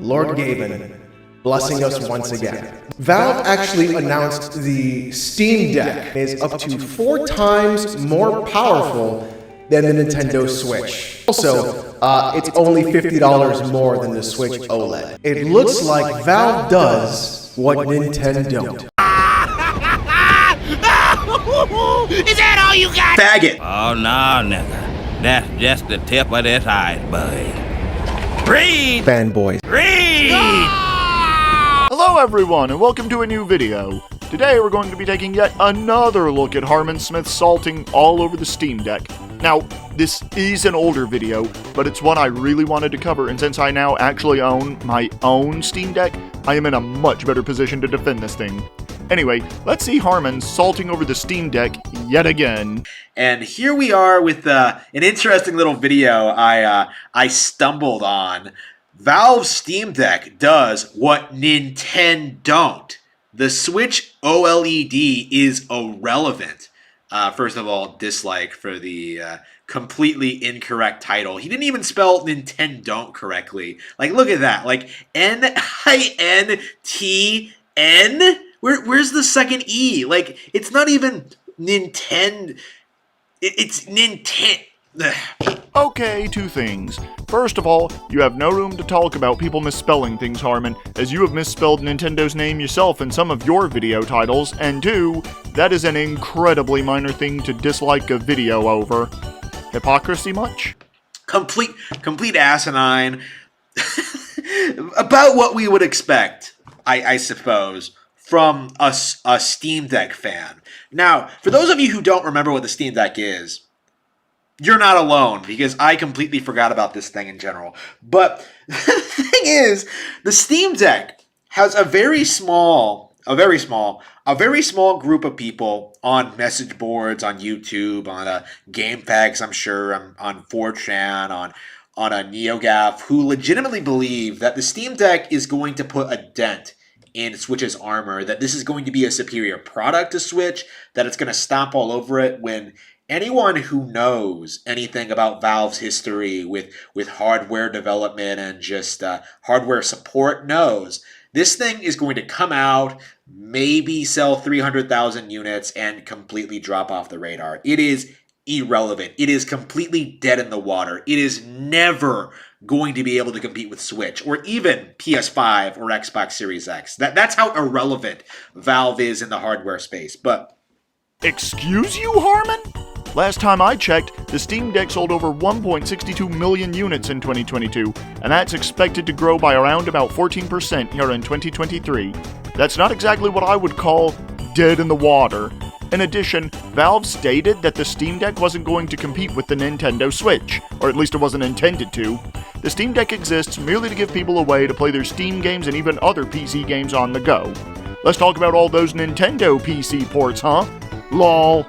Lord Gaben, blessing us once again. Valve actually announced the Steam Deck is up to 4 times more powerful than the Nintendo Switch. Also, it's only $50 more than the Switch OLED. It looks like Valve does what Nintendo don't. Is that all you got? Faggot! Oh, no, nigga. That's just the tip of this iceberg. Read! Fanboy. Read! Hello everyone, and welcome to a new video. Today we're going to be taking yet another look at Harmon Smith's salting all over the Steam Deck. Now, this is an older video, but it's one I really wanted to cover, and since I now actually own my own Steam Deck, I am in a much better position to defend this thing. Anyway, let's see Harmon salting over the Steam Deck yet again. And here we are with an interesting little video I stumbled on. Valve's Steam Deck does what Nintendo don't. The Switch OLED is irrelevant. First of all, dislike for the completely incorrect title. He didn't even spell Nintendo correctly. Like, look at that. Like, Nintn? Where's the second E? Like, it's not even Nintendo. It's Nintendo. Okay, 2 things. First of all, you have no room to talk about people misspelling things, Harmon, as you have misspelled Nintendo's name yourself in some of your video titles, and 2, that is an incredibly minor thing to dislike a video over. Hypocrisy much? Complete asinine. About what we would expect, I suppose, from a Steam Deck fan. Now, for those of you who don't remember what the Steam Deck is, you're not alone, because I completely forgot about this thing in general. But the thing is, the Steam Deck has a very small group of people on message boards, on YouTube, on GameFAQs, I'm sure, on 4chan, on a NeoGAF, who legitimately believe that the Steam Deck is going to put a dent in Switch's armor, that this is going to be a superior product to Switch, that it's going to stomp all over it, when anyone who knows anything about Valve's history with hardware development and just hardware support knows this thing is going to come out, maybe sell 300,000 units, and completely drop off the radar. It is irrelevant. It is completely dead in the water. It is never going to be able to compete with Switch or even PS5 or Xbox Series X. That's how irrelevant Valve is in the hardware space. But excuse you, Harmon? Last time I checked, the Steam Deck sold over 1.62 million units in 2022, and that's expected to grow by around about 14% here in 2023. That's not exactly what I would call dead in the water. In addition, Valve stated that the Steam Deck wasn't going to compete with the Nintendo Switch, or at least it wasn't intended to. The Steam Deck exists merely to give people a way to play their Steam games and even other PC games on the go. Let's talk about all those Nintendo PC ports, huh? LOL.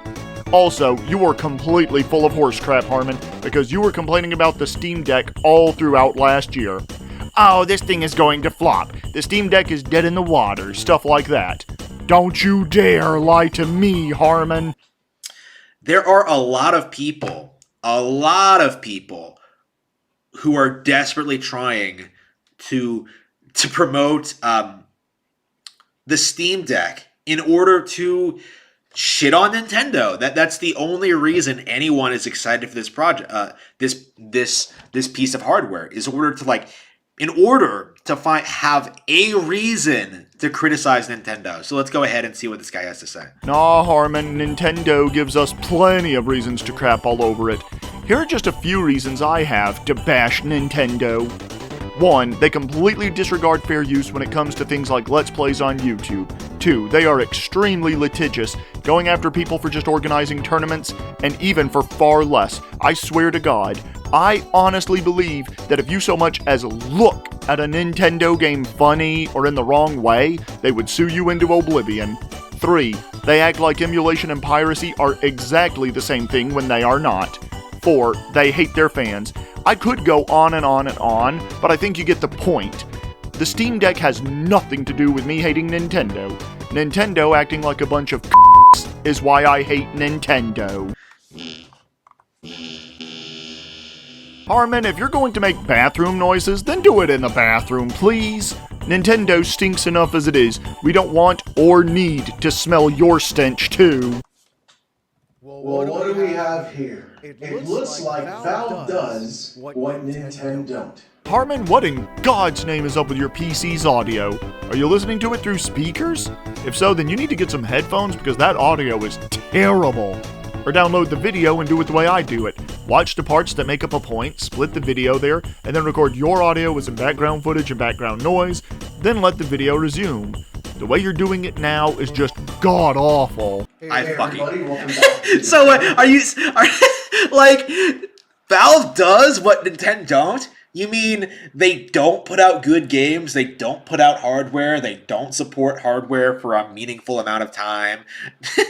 Also, you were completely full of horse crap, Harmon, because you were complaining about the Steam Deck all throughout last year. Oh, this thing is going to flop. The Steam Deck is dead in the water, stuff like that. Don't you dare lie to me, Harmon. There are a lot of people who are desperately trying to promote the Steam Deck in order to shit on Nintendo. That's the only reason anyone is excited for this project, this piece of hardware, is in order to have a reason to criticize Nintendo. So let's go ahead and see what this guy has to say. Nah, Harmon, Nintendo gives us plenty of reasons to crap all over it. Here are just a few reasons I have to bash Nintendo. 1, they completely disregard fair use when it comes to things like Let's Plays on YouTube. 2, they are extremely litigious, going after people for just organizing tournaments, and even for far less. I swear to God, I honestly believe that if you so much as look at a Nintendo game funny or in the wrong way, they would sue you into oblivion. 3, they act like emulation and piracy are exactly the same thing when they are not. 4, they hate their fans. I could go on and on and on, but I think you get the point. The Steam Deck has nothing to do with me hating Nintendo. Nintendo acting like a bunch of is why I hate Nintendo. Harmon, if you're going to make bathroom noises, then do it in the bathroom, please. Nintendo stinks enough as it is. We don't want or need to smell your stench, too. Well, what do we have here? It looks like Valve does what Nintendo don't. Harmon, what in God's name is up with your PC's audio? Are you listening to it through speakers? If so, then you need to get some headphones because that audio is terrible. Or download the video and do it the way I do it. Watch the parts that make up a point, split the video there, and then record your audio with some background footage and background noise, then let the video resume. The way you're doing it now is just god-awful. I fucking... So, like, Valve does what Nintendo don't? You mean they don't put out good games, they don't put out hardware, they don't support hardware for a meaningful amount of time?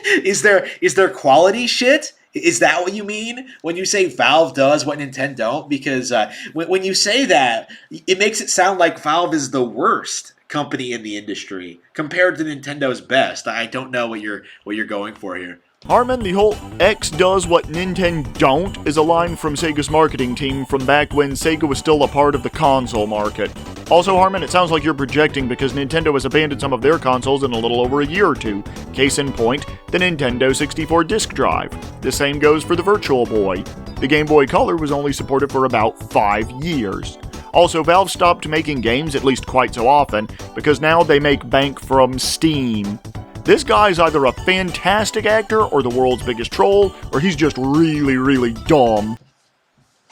Is there quality shit? Is that what you mean when you say Valve does what Nintendo don't? Because when you say that, it makes it sound like Valve is the worst company in the industry compared to Nintendo's best. I don't know what you're going for here. Harmon, the whole X does what Nintendo don't is a line from Sega's marketing team from back when Sega was still a part of the console market. Also, Harmon, it sounds like you're projecting because Nintendo has abandoned some of their consoles in a little over a year or two. Case in point, the Nintendo 64 disk drive. The same goes for the Virtual Boy. The Game Boy Color was only supported for about 5 years. Also, Valve stopped making games, at least quite so often, because now they make bank from Steam. This guy's either a fantastic actor or the world's biggest troll, or he's just really, really dumb.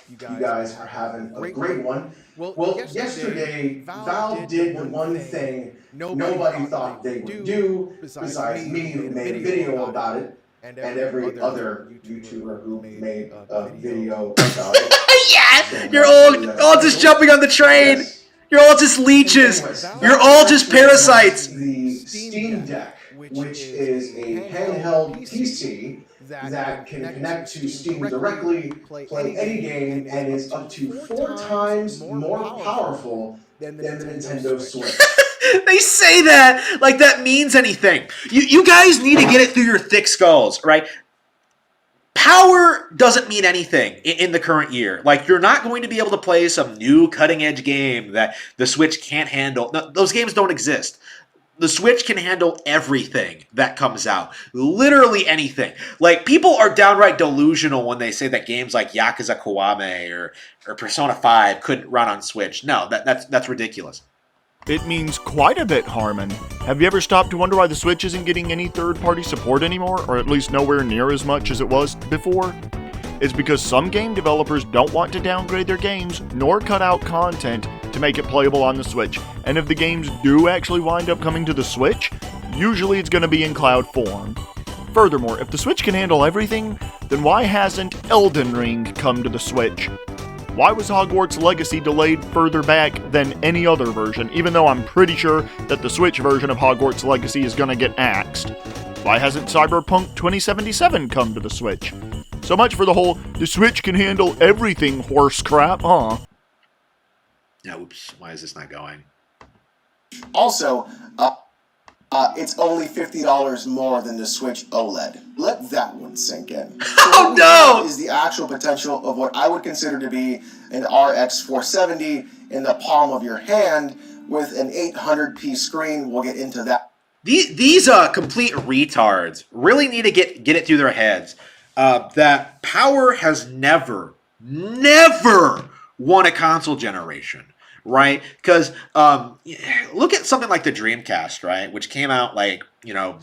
You guys are having a great one. Well, yesterday, Valve did the one thing nobody thought they would do, besides me who made a video about it, and every other YouTuber who made a video about it. Yeah! You're all just jumping on the train! Yes. You're all just leeches! You're all just parasites! The Steam Deck, which is a handheld PC that can connect to Steam directly, play any game, and is up to 4 times more powerful than the Nintendo Switch. They say that like that means anything. You guys need to get it through your thick skulls, right? Power doesn't mean anything in the current year. Like, you're not going to be able to play some new cutting-edge game that the Switch can't handle. No, those games don't exist. The Switch can handle everything that comes out. Literally anything. Like, people are downright delusional when they say that games like Yakuza Kiwami or Persona 5 couldn't run on Switch. No, that's ridiculous. It means quite a bit, Harmon. Have you ever stopped to wonder why the Switch isn't getting any third-party support anymore, or at least nowhere near as much as it was before? It's because some game developers don't want to downgrade their games, nor cut out content to make it playable on the Switch. And if the games do actually wind up coming to the Switch, usually it's going to be in cloud form. Furthermore, if the Switch can handle everything, then why hasn't Elden Ring come to the Switch? Why was Hogwarts Legacy delayed further back than any other version, even though I'm pretty sure that the Switch version of Hogwarts Legacy is gonna get axed? Why hasn't Cyberpunk 2077 come to the Switch? So much for the whole, the Switch can handle everything horse crap, huh? Yeah, oops, why is this not going? Also, it's only $50 more than the Switch OLED. Let that one sink in. Oh no! Is the actual potential of what I would consider to be an RX 470 in the palm of your hand with an 800p screen. We'll get into that. These complete retards really need to get it through their heads that power has never won a console generation. Right? Because look at something like the Dreamcast, right? Which came out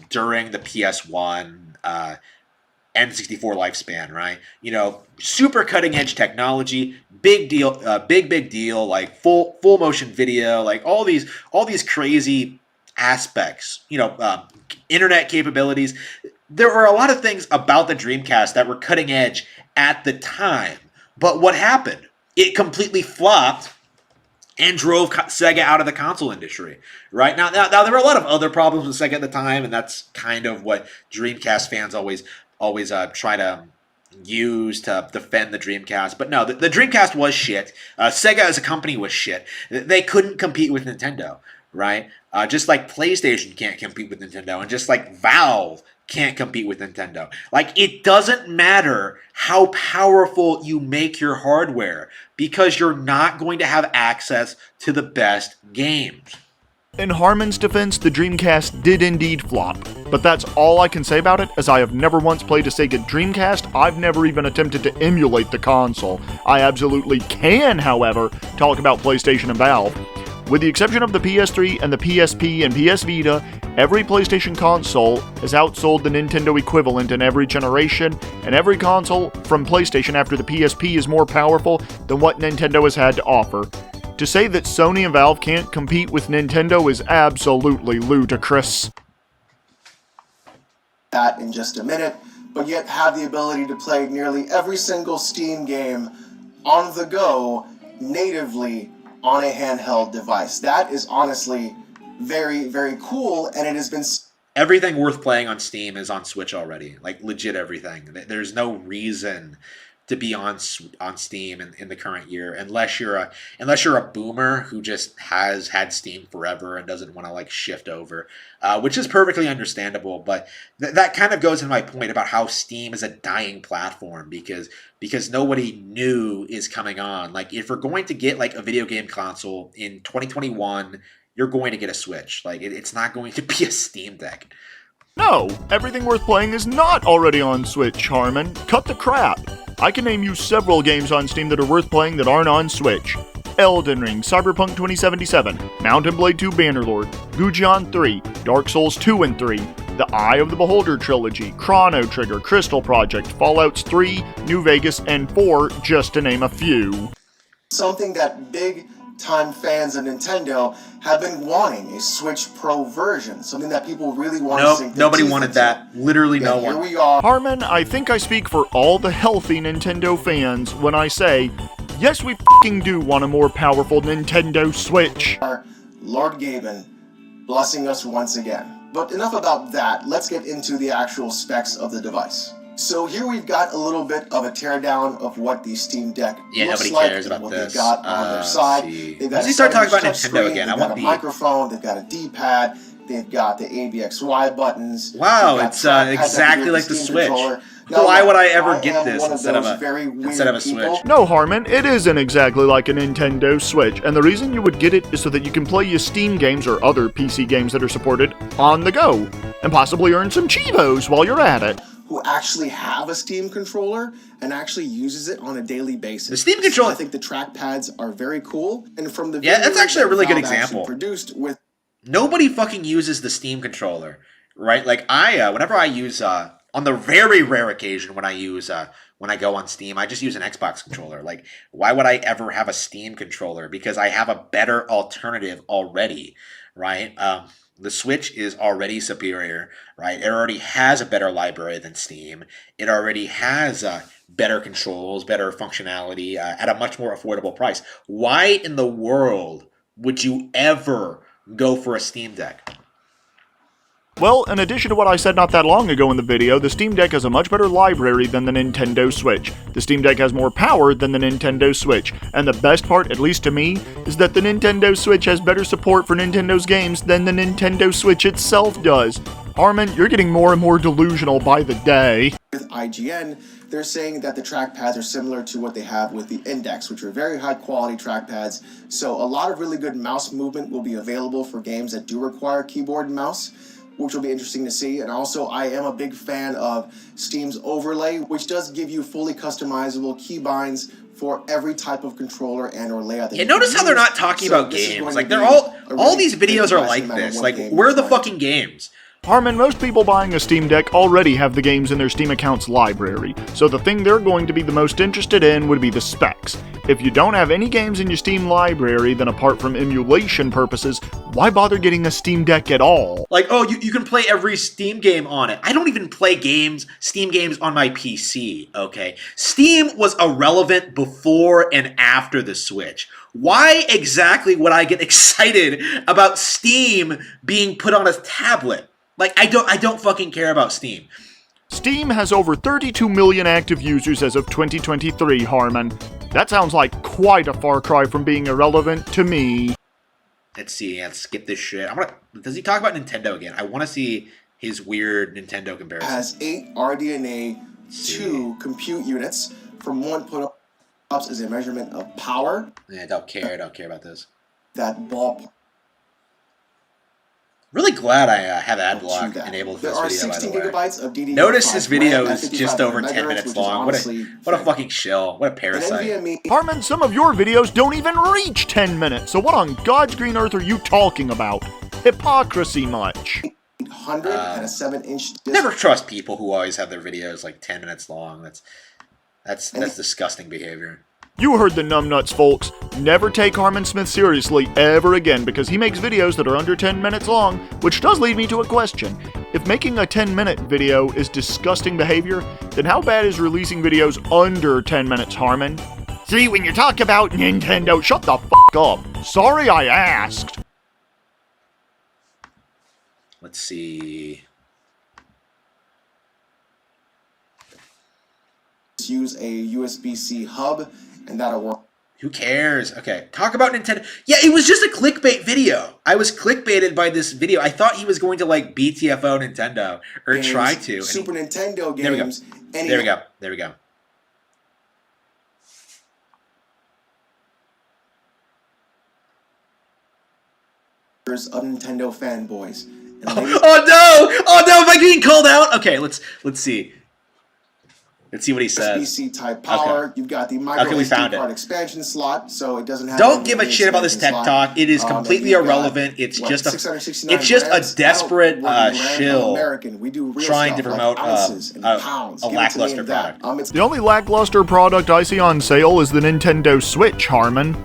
during the PS1 N64 lifespan, right? Super cutting edge technology, big deal, big deal, like full motion video, like all these crazy aspects, internet capabilities. There were a lot of things about the Dreamcast that were cutting edge at the time. But what happened? It completely flopped and drove Sega out of the console industry, right? Now there were a lot of other problems with Sega at the time, and that's kind of what Dreamcast fans always try to used to defend the Dreamcast. But no, the Dreamcast was shit. Sega as a company was shit. They couldn't compete with Nintendo, right? Just like PlayStation can't compete with Nintendo, and just like Valve can't compete with Nintendo. Like, it doesn't matter how powerful you make your hardware, because you're not going to have access to the best games. In Harmon's defense, the Dreamcast did indeed flop, but that's all I can say about it, as I have never once played a Sega Dreamcast. I've never even attempted to emulate the console. I absolutely can, however, talk about PlayStation and Valve. With the exception of the PS3 and the PSP and PS Vita, every PlayStation console has outsold the Nintendo equivalent in every generation, and every console from PlayStation after the PSP is more powerful than what Nintendo has had to offer. To say that Sony and Valve can't compete with Nintendo is absolutely ludicrous. That in just a minute, but yet have the ability to play nearly every single Steam game on the go natively on a handheld device. That is honestly very, very cool, and it has been... Everything worth playing on Steam is on Switch already. Like, legit everything. There's no reason to be on Steam in the current year, unless you're a boomer who just has had Steam forever and doesn't want to like shift over, which is perfectly understandable. But that kind of goes into my point about how Steam is a dying platform, because nobody new is coming on. Like, if we're going to get like a video game console in 2021, you're going to get a Switch. Like, it's not going to be a Steam Deck. No, everything worth playing is not already on Switch, Harmon. Cut the crap. I can name you several games on Steam that are worth playing that aren't on Switch. Elden Ring, Cyberpunk 2077, Mount & Blade 2 Bannerlord, Gujian 3, Dark Souls 2 and 3, the Eye of the Beholder trilogy, Chrono Trigger, Crystal Project, Fallouts 3, New Vegas, and 4, just to name a few. Something that big-time fans of Nintendo have been wanting, a Switch Pro version. Something that people really want to sink their nobody teeth wanted into. that. Literally no Here one. we are. Harmon, I think I speak for all the healthy Nintendo fans when I say, yes, we f***ing do want a more powerful Nintendo Switch. Lord Gaben blessing us once again. But enough about that, let's get into the actual specs of the device. So here we've got a little bit of a teardown of what the Steam Deck looks nobody like, cares and about what this. they've got on their side. See. They've got Let's a start talking 7-inch about touch Nintendo screen, again. They've I got want a the- microphone, they've got a D-pad, they've got the ABXY buttons. Wow, they've got it's trackpads exactly that like the Steam Switch. controller. Now, Why would I ever I get am this one of instead of those a very weird instead of a people. Switch? No, Harmon, it isn't exactly like a Nintendo Switch, and the reason you would get it is so that you can play your Steam games or other PC games that are supported on the go, and possibly earn some Chivos while you're at it. Who actually have a Steam controller and actually uses it on a daily basis. The Steam controller- I think the trackpads are very cool, and from the Yeah, that's videos actually a that really good Valve actually example. produced with Nobody fucking uses the Steam controller, right? Like, whenever I use, on the very rare occasion when I go on Steam, I just use an Xbox controller. Like, why would I ever have a Steam controller? Because I have a better alternative already, right? The Switch is already superior, right? It already has a better library than Steam. It already has better controls, better functionality at a much more affordable price. Why in the world would you ever go for a Steam Deck? Well, in addition to what I said not that long ago in the video, the Steam Deck has a much better library than the Nintendo Switch. The Steam Deck has more power than the Nintendo Switch. And the best part, at least to me, is that the Nintendo Switch has better support for Nintendo's games than the Nintendo Switch itself does. Harmon, you're getting more and more delusional by the day. with IGN, they're saying that the trackpads are similar to what they have with the Index, which are very high quality trackpads. So a lot of really good mouse movement will be available for games that do require keyboard and mouse, which will be interesting to see. And also, I am a big fan of Steam's overlay, which does give you fully customizable keybinds for every type of controller and or layout that Yeah, you notice can how they're use. not talking So about this is games. going Like, to they're be all a really these videos are like interesting matter of this. what Like, game where are you're the playing. fucking games? Harmon, most people buying a Steam Deck already have the games in their Steam account's library, so the thing they're going to be the most interested in would be the specs. If you don't have any games in your Steam library, then apart from emulation purposes, why bother getting a Steam Deck at all? Like, oh, you can play every Steam game on it. I don't even play Steam games on my PC, okay? Steam was irrelevant before and after the Switch. Why exactly would I get excited about Steam being put on a tablet? Like, I don't fucking care about Steam. Steam has over 32 million active users as of 2023, Harmon. That sounds like quite a far cry from being irrelevant to me. Let's see. Let's skip this shit. Does he talk about Nintendo again? I want to see his weird Nintendo comparison. Has 8 RDNA 2 compute units from 1.0 ups is a measurement of power. Yeah, don't care about this. That ball. Really glad I have ad block enabled for this video, by the There are 16 way. gigabytes of DDR5 Notice this video RAM at is just 55 over 10 megahertz, minutes which is long. What honestly a fucking shill. What a parasite. NVMe Harmon, some of your videos don't even reach 10 minutes, so what on God's green earth are you talking about? Hypocrisy much. 800 and a 7-inch disc. Never trust people who always have their videos like 10 minutes long. That's disgusting behavior. You heard the numbnuts, folks. Never take Harmon Smith seriously ever again because he makes videos that are under 10 minutes long, which does lead me to a question. If making a 10-minute video is disgusting behavior, then how bad is releasing videos under 10 minutes, Harmon? See, when you talk about Nintendo, shut the f*** up. Sorry I asked. Let's see. Use a USB-C hub, and that'll work. Who cares? Okay, talk about Nintendo. Yeah, it was just a clickbait video. I was clickbaited by this video. I thought he was going to like BTFO Nintendo or Games, try to. Super Nintendo There we go. games. There we go. There we go. Of Nintendo fanboys. And Oh no! Oh no! Am I getting called out? Okay, let's see. Let's see what he says. USB-C type power. Okay. You've got the micro Okay, we SD found card it. expansion slot, so it doesn't have. Don't give a any shit about this tech expansion talk. slot. It is And completely you've got, irrelevant. It's what, just 669 it's just grams? a desperate I don't work in RAM, I'm shill American. We do real trying stuff to like promote ounces and pounds. a Give it to me lackluster in that. product. It's The only lackluster product I see on sale is the Nintendo Switch, Harmon.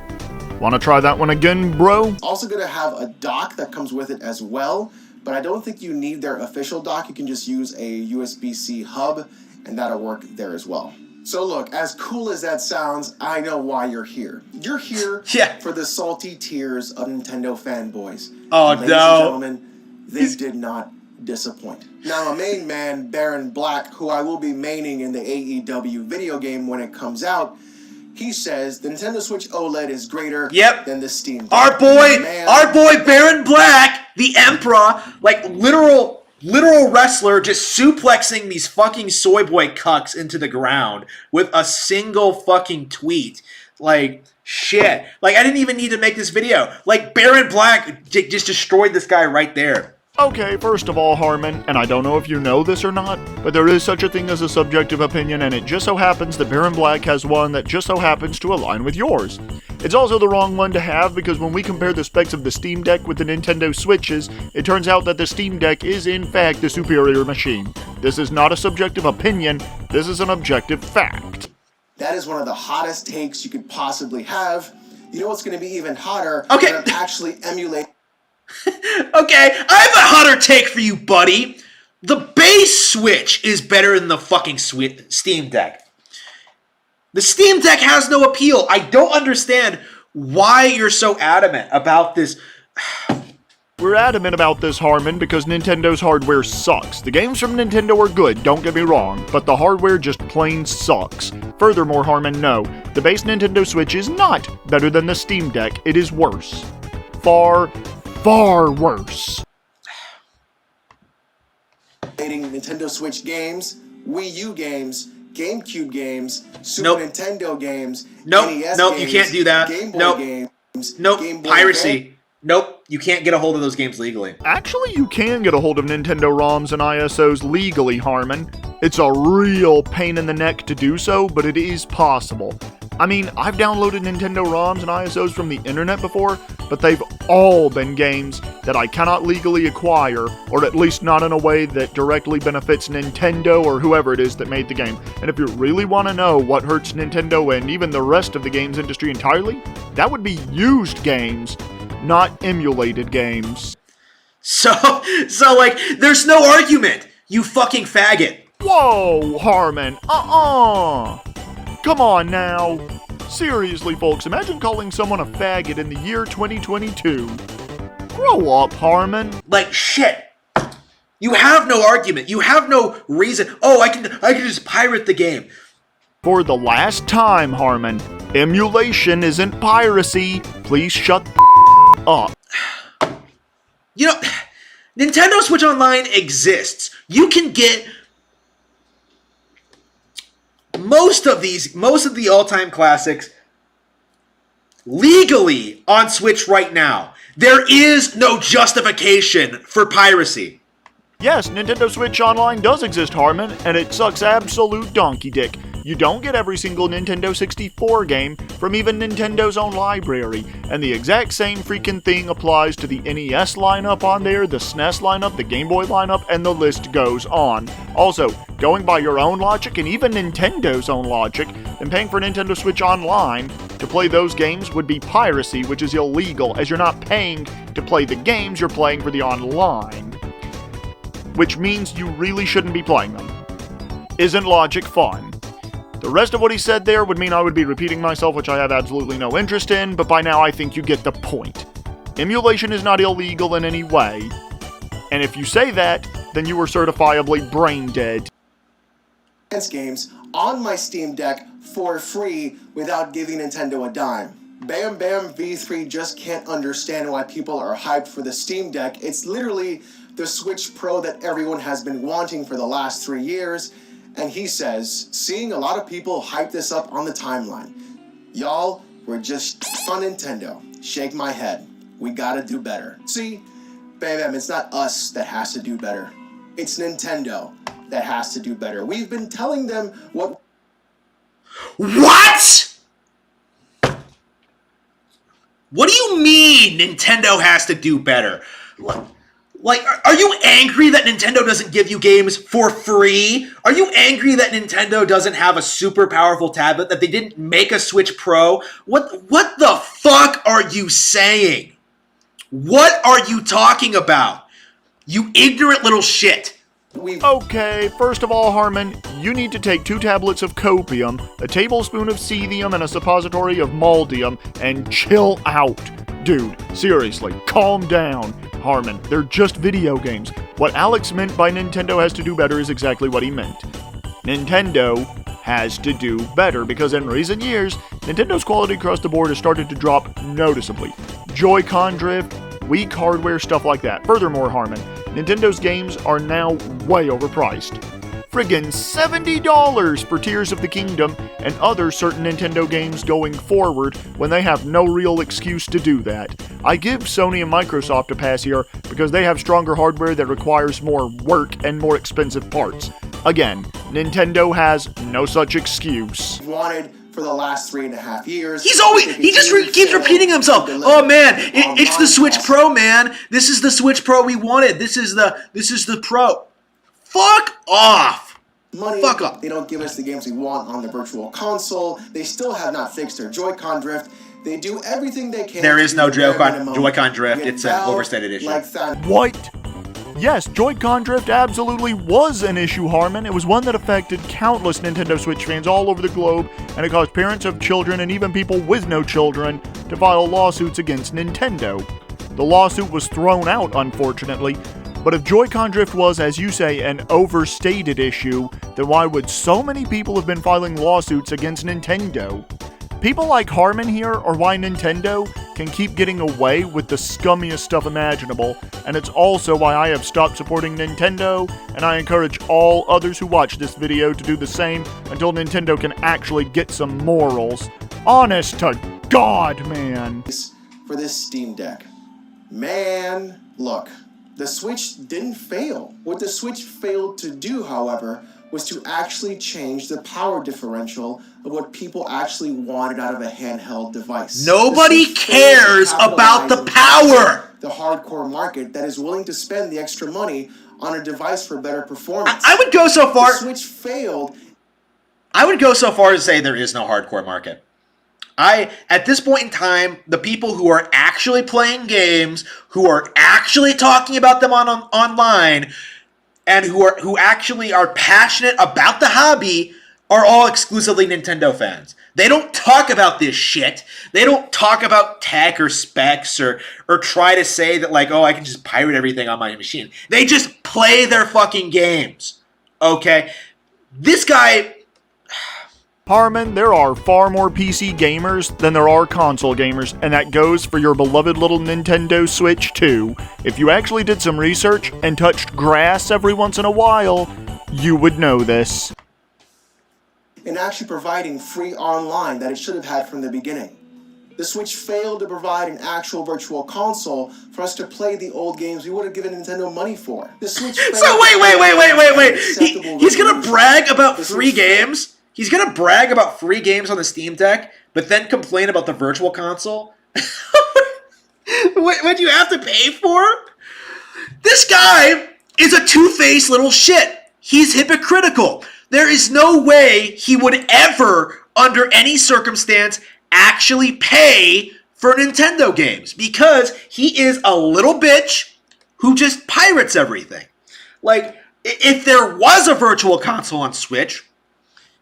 Wanna try that one again, bro? also going to have a dock that comes with it as well, but I don't think you need their official dock. You can just use a USB-C hub, and that'll work there as well. So look, as cool as that sounds, I know why you're here. You're here Yeah. for the salty tears of Nintendo fanboys. Oh, And ladies no. and gentlemen, they did not disappoint. Now, a main man, Baron Black, who I will be maining in the AEW video game when it comes out, he says the Nintendo Switch OLED is greater Yep. than the Steam Deck. Our boy Man, Baron Black, the Emperor, like literal wrestler, just suplexing these fucking soy boy cucks into the ground with a single fucking tweet. Like, shit. Like, I didn't even need to make this video. Like, Baron Black just destroyed this guy right there. Okay, first of all, Harmon, and I don't know if you know this or not, but there is such a thing as a subjective opinion, and it just so happens that Baron Black has one that just so happens to align with yours. It's also the wrong one to have because when we compare the specs of the Steam Deck with the Nintendo Switches, it turns out that the Steam Deck is in fact the superior machine. This is not a subjective opinion, this is an objective fact. that is one of the hottest takes you could possibly have. You know what's going to be even hotter? Okay. When I'm actually emulating. Okay, I have a hotter take for you, buddy. The base Switch is better than the fucking Steam Deck. The Steam Deck has no appeal. I don't understand why you're so adamant about this. We're adamant about this, Harmon, because Nintendo's hardware sucks. The games from Nintendo are good, don't get me wrong, but the hardware just plain sucks. Furthermore, Harmon, no, the base Nintendo Switch is not better than the Steam Deck. It is worse. Far, far worse. Nintendo Switch games, Wii U games, GameCube games, Super Nope. Nintendo games, Nope, NES nope, you games, can't do that. Game Boy Nope. games, Nope, Game Boy piracy. Advance. Nope, you can't get a hold of those games legally. Actually, you can get a hold of Nintendo ROMs and ISOs legally, Harmon. It's a real pain in the neck to do so, but it is possible. I mean, I've downloaded Nintendo ROMs and ISOs from the internet before, but they've all been games that I cannot legally acquire, or at least not in a way that directly benefits Nintendo or whoever it is that made the game. And if you really want to know what hurts Nintendo and even the rest of the games industry entirely, that would be used games, not emulated games. So like, there's no argument, you fucking faggot. Whoa, Harmon, Come on now. Seriously, folks, imagine calling someone a faggot in the year 2022. Grow up, Harmon. Like, shit. You have no argument. You have no reason. Oh, I can just pirate the game. For the last time, Harmon, emulation isn't piracy. Please shut the up. You know, Nintendo Switch Online exists. You can get most of the all-time classics legally on Switch right now. There is no justification for piracy. Yes, Nintendo Switch Online does exist, Harmon, and it sucks absolute donkey dick. You don't get every single Nintendo 64 game from even Nintendo's own library, and the exact same freaking thing applies to the NES lineup on there, the SNES lineup, the Game Boy lineup, and the list goes on. Also, going by your own logic, and even Nintendo's own logic, then paying for Nintendo Switch Online to play those games would be piracy, which is illegal, as you're not paying to play the games, you're playing for the online. Which means you really shouldn't be playing them. Isn't logic fun? The rest of what he said there would mean I would be repeating myself, which I have absolutely no interest in, but by now I think you get the point. Emulation is not illegal in any way, and if you say that, then you are certifiably brain dead. Games on my Steam Deck for free without giving Nintendo a dime. Bam Bam V3 just can't understand why people are hyped for the Steam Deck. It's literally the Switch Pro that everyone has been wanting for the last 3 years. And he says, seeing a lot of people hype this up on the timeline. Y'all, we're just on Nintendo. Shake my head. We gotta do better. See, Bam, it's not us that has to do better. It's Nintendo that has to do better. We've been telling them what... What? What do you mean Nintendo has to do better? Like, are you angry that Nintendo doesn't give you games for free? Are you angry that Nintendo doesn't have a super powerful tablet, that they didn't make a Switch Pro? What the fuck are you saying? What are you talking about? You ignorant little shit. Okay, first of all, Harmon, you need to take 2 tablets of copium, a tablespoon of cethium, and a suppository of maldium, and chill out. Dude, seriously, calm down. Harmon, they're just video games. What Alex meant by Nintendo has to do better is exactly what he meant. Nintendo has to do better, because in recent years, Nintendo's quality across the board has started to drop noticeably. Joy-Con drift, weak hardware, stuff like that. Furthermore, Harmon, Nintendo's games are now way overpriced. Friggin' $70 for Tears of the Kingdom and other certain Nintendo games going forward when they have no real excuse to do that. I give Sony and Microsoft a pass here because they have stronger hardware that requires more work and more expensive parts. Again, Nintendo has no such excuse. Wanted for the last 3.5 years. He just keeps repeating himself. Oh man, it's the Switch Pro, man. This is the Switch Pro we wanted. This is the Pro. Fuck off. Money. Fuck off. They don't give us the games we want on the Virtual Console. They still have not fixed their Joy-Con drift. They do everything they can. There is no Joy-Con drift. It's an overstated issue. What? Yes, Joy-Con drift absolutely was an issue, Harmon. It was one that affected countless Nintendo Switch fans all over the globe, and it caused parents of children and even people with no children to file lawsuits against Nintendo. The lawsuit was thrown out, unfortunately, but if Joy-Con drift was, as you say, an overstated issue, then why would so many people have been filing lawsuits against Nintendo? People like Harmon here are why Nintendo can keep getting away with the scummiest stuff imaginable, and it's also why I have stopped supporting Nintendo, and I encourage all others who watch this video to do the same until Nintendo can actually get some morals. Honest to God, man. For this Steam Deck. Man, look, the Switch didn't fail. What the Switch failed to do, however, was to actually change the power differential of what people actually wanted out of a handheld device. Nobody cares about the power! The hardcore market that is willing to spend the extra money on a device for better performance. I would go so far... The Switch failed. I would go so far as to say there is no hardcore market. At this point in time, the people who are actually playing games, who are actually talking about them online, and who actually are passionate about the hobby are all exclusively Nintendo fans. They don't talk about this shit. They don't talk about tech or specs or try to say that, like, oh, I can just pirate everything on my machine. They just play play their fucking games. Okay? This guy... Harmon, there are far more PC gamers than there are console gamers, and that goes for your beloved little Nintendo Switch too. If you actually did some research and touched grass every once in a while, you would know this. And actually providing free online that it should have had from the beginning. The Switch failed to provide an actual virtual console for us to play the old games we would have given Nintendo money for. The Switch failed. So wait. He's gonna brag about free games? He's gonna brag about free games on the Steam Deck, but then complain about the virtual console? What you have to pay for? This guy is a two-faced little shit. He's hypocritical. There is no way he would ever, under any circumstance, actually pay for Nintendo games, because he is a little bitch who just pirates everything. Like, if there was a virtual console on Switch,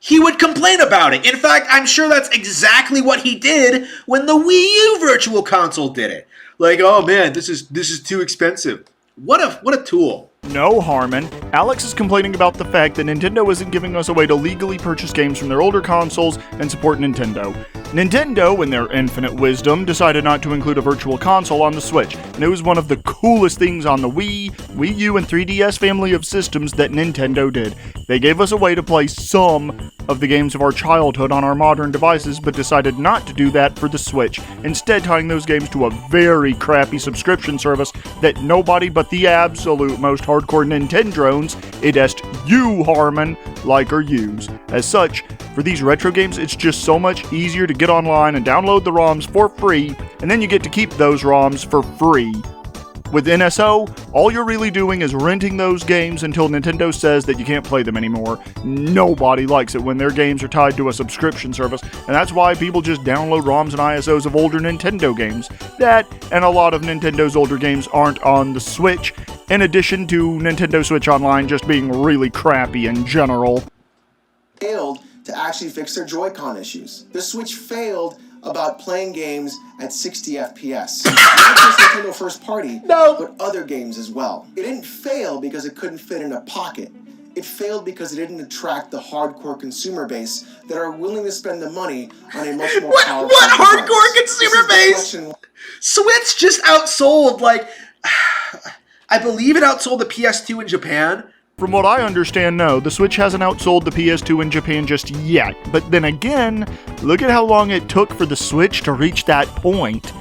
he would complain about it. In fact, I'm sure that's exactly what he did when the Wii U virtual console did it. Like, oh man, this is too expensive. What a tool. No, Harmon. Alex is complaining about the fact that Nintendo isn't giving us a way to legally purchase games from their older consoles and support Nintendo. Nintendo, in their infinite wisdom, decided not to include a virtual console on the Switch, and it was one of the coolest things on the Wii, Wii U, and 3DS family of systems that Nintendo did. They gave us a way to play some of the games of our childhood on our modern devices, but decided not to do that for the Switch, instead tying those games to a very crappy subscription service that nobody but the absolute most hardcore Nintendrones, it est you, Harmon, like or use. As such, for these retro games, it's just so much easier to get online and download the ROMs for free, and then you get to keep those ROMs for free. With NSO, all you're really doing is renting those games until Nintendo says that you can't play them anymore. Nobody likes it when their games are tied to a subscription service, and that's why people just download ROMs and ISOs of older Nintendo games. That, and a lot of Nintendo's older games aren't on the Switch, in addition to Nintendo Switch Online just being really crappy in general. Failed to actually fix their Joy-Con issues. The Switch failed about playing games at 60 FPS. Not just Nintendo first party, but other games as well. It didn't fail because it couldn't fit in a pocket. It failed because it didn't attract the hardcore consumer base that are willing to spend the money on a much more powerful What hardcore device. consumer base? Switch just outsold, like, I believe it outsold the PS2 in Japan. From what I understand, no, the Switch hasn't outsold the PS2 in Japan just yet. But then again, look at how long it took for the Switch to reach that point.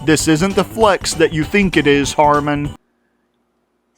This isn't the flex that you think it is, Harmon.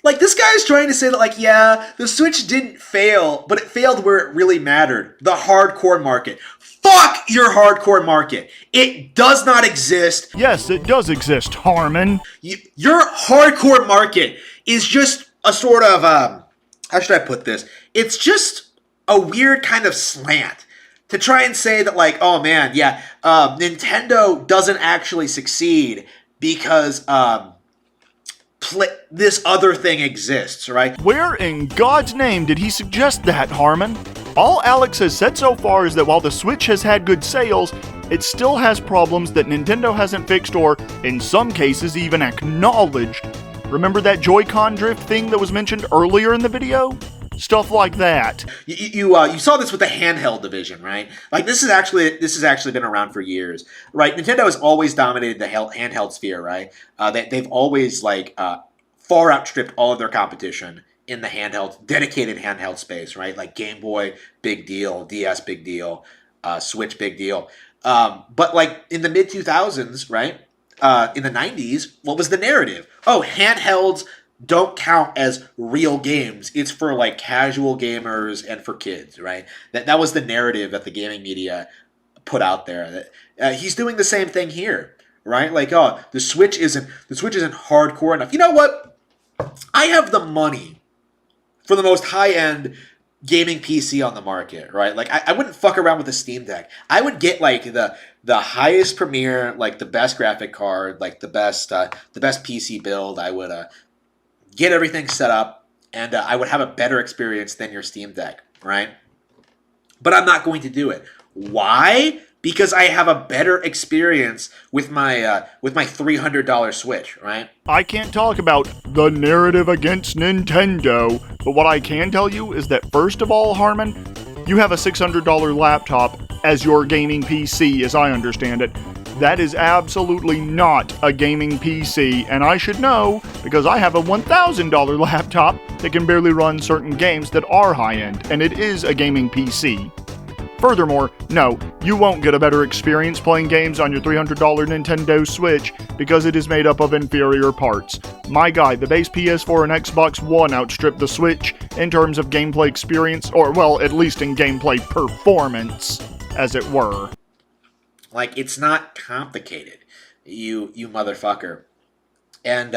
Like, this guy's trying to say that, like, yeah, the Switch didn't fail, but it failed where it really mattered. The hardcore market. Fuck your hardcore market. It does not exist. Yes, it does exist, Harmon. Your hardcore market is just a sort of, how should I put this? It's just a weird kind of slant to try and say that, like, oh man, yeah, Nintendo doesn't actually succeed because this other thing exists, right? Where in God's name did he suggest that, Harmon? All Alex has said so far is that while the Switch has had good sales, it still has problems that Nintendo hasn't fixed or, in some cases, even acknowledged. Remember that Joy-Con drift thing that was mentioned earlier in the video? Stuff like that. You saw this with the handheld division, right? Like, this has actually been around for years, right? Nintendo has always dominated the handheld sphere, right? They've always, like, far outstripped all of their competition in the dedicated handheld space, right? Like Game Boy, big deal. DS, big deal. Switch, big deal. But, like, in the mid-2000s, right? In the 90s, what was the narrative? Oh, handhelds don't count as real games. It's for, like, casual gamers and for kids, right? That was the narrative that the gaming media put out there. He's doing the same thing here, right? Like, oh, the Switch isn't hardcore enough. You know what? I have the money for the most high-end gaming PC on the market, right? Like, I wouldn't fuck around with the Steam Deck. I would get, like, the highest premiere, like, the best graphic card, like, the best PC build. I would get everything set up, and I would have a better experience than your Steam Deck, right? But I'm not going to do it. Why? because I have a better experience with my $300 Switch, right? I can't talk about the narrative against Nintendo, but what I can tell you is that first of all, Harmon, you have a $600 laptop as your gaming PC, as I understand it. That is absolutely not a gaming PC, and I should know because I have a $1,000 laptop that can barely run certain games that are high-end, and it is a gaming PC. Furthermore, no, you won't get a better experience playing games on your $300 Nintendo Switch because it is made up of inferior parts. My guy, the base PS4 and Xbox One outstrip the Switch in terms of gameplay experience, or, well, at least in gameplay performance, as it were. Like, it's not complicated, you motherfucker. And,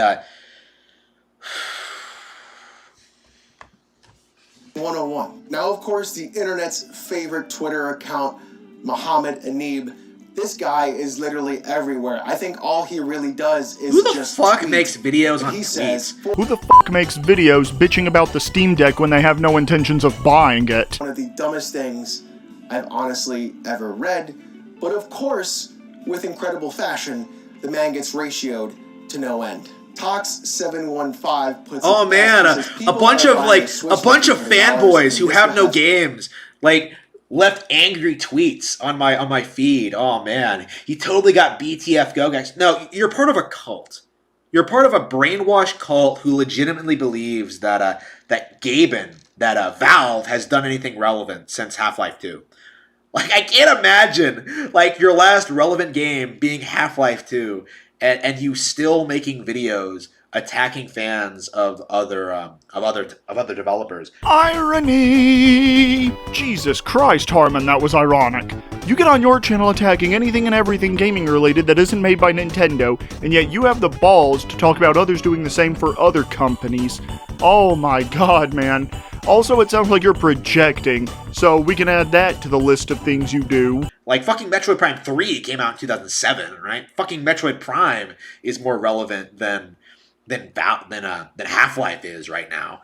101. Now, of course, the internet's favorite Twitter account, Mohammed Anib. This guy is literally everywhere. I think all he really does is who the just fuck tweet. makes videos on He tweets? says, Who the fuck makes videos bitching about the Steam Deck when they have no intentions of buying it? one of the dumbest things I've honestly ever read. But of course, with incredible fashion, the man gets ratioed to no end. Tox715 puts Oh man, a bunch of fanboys who have no games left angry tweets on my feed. Oh man, he totally got BTF go, guys. No, you're part of a cult. You're part of a brainwashed cult who legitimately believes that Valve has done anything relevant since Half-Life 2. Like, I can't imagine your last relevant game being Half-Life 2 and you still making videos attacking fans of other developers. Irony! Jesus Christ, Harmon, that was ironic. You get on your channel attacking anything and everything gaming related that isn't made by Nintendo, and yet you have the balls to talk about others doing the same for other companies. Oh my god, man. Also, it sounds like you're projecting, so we can add that to the list of things you do. Like, fucking Metroid Prime 3 came out in 2007, right? Fucking Metroid Prime is more relevant than Half-Life is right now.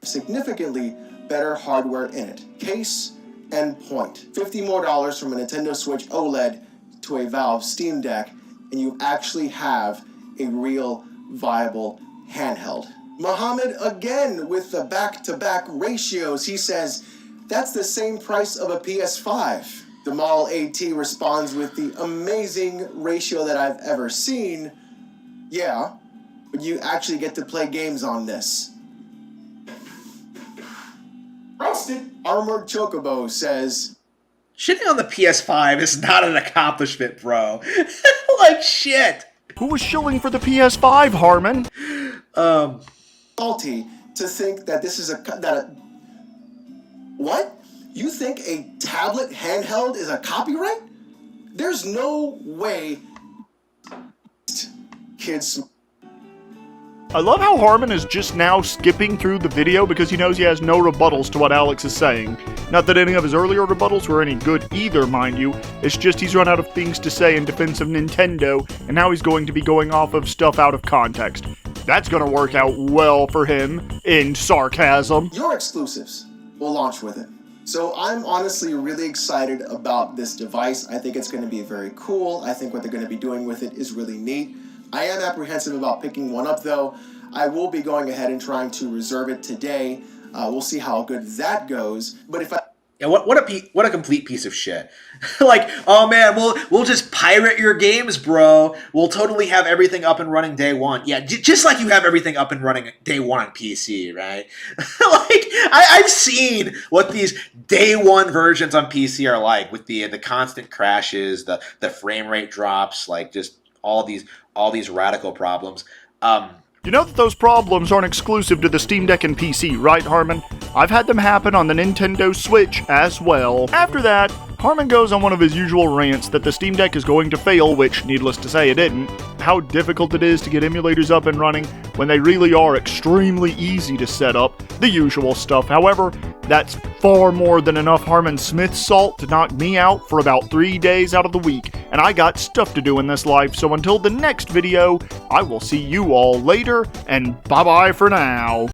Significantly better hardware in it. Case and point. $50 more from a Nintendo Switch OLED to a Valve Steam Deck, and you actually have a real viable handheld. Mohammed again with the back-to-back ratios. He says, that's the same price of a PS5. Damal AT responds with the amazing ratio that I've ever seen. Yeah, but you actually get to play games on this. Roasted. Armored Chocobo says, Shitting on the PS5 is not an accomplishment, bro. Like, shit. Who was shilling for the PS5, Harmon? salty to think that this is what? You think a tablet handheld is a copyright? There's no way kids. I love how Harmon is just now skipping through the video because he knows he has no rebuttals to what Alex is saying. Not that any of his earlier rebuttals were any good either, mind you. It's just he's run out of things to say in defense of Nintendo, and now he's going to be going off of stuff out of context. That's gonna work out well for him, in sarcasm. Your exclusives will launch with it. So I'm honestly really excited about this device. I think it's going to be very cool. I think what they're going to be doing with it is really neat. I am apprehensive about picking one up though. I will be going ahead and trying to reserve it today. We'll see how good that goes. But if I... Yeah, what a complete piece of shit. Like, oh man, we'll just pirate your games, bro. We'll totally have everything up and running day one. Yeah, just like you have everything up and running day one on PC, right? Like, I've seen what these day one versions on PC are like with the constant crashes, the frame rate drops, like just all these radical problems. You know that those problems aren't exclusive to the Steam Deck and PC, right, Harmon? I've had them happen on the Nintendo Switch as well. After that, Harmon goes on one of his usual rants that the Steam Deck is going to fail, which, needless to say, it didn't. How difficult it is to get emulators up and running when they really are extremely easy to set up. The usual stuff. However, that's far more than enough Harmon Smith salt to knock me out for about 3 days out of the week, and I got stuff to do in this life, so until the next video, I will see you all later, and bye-bye for now.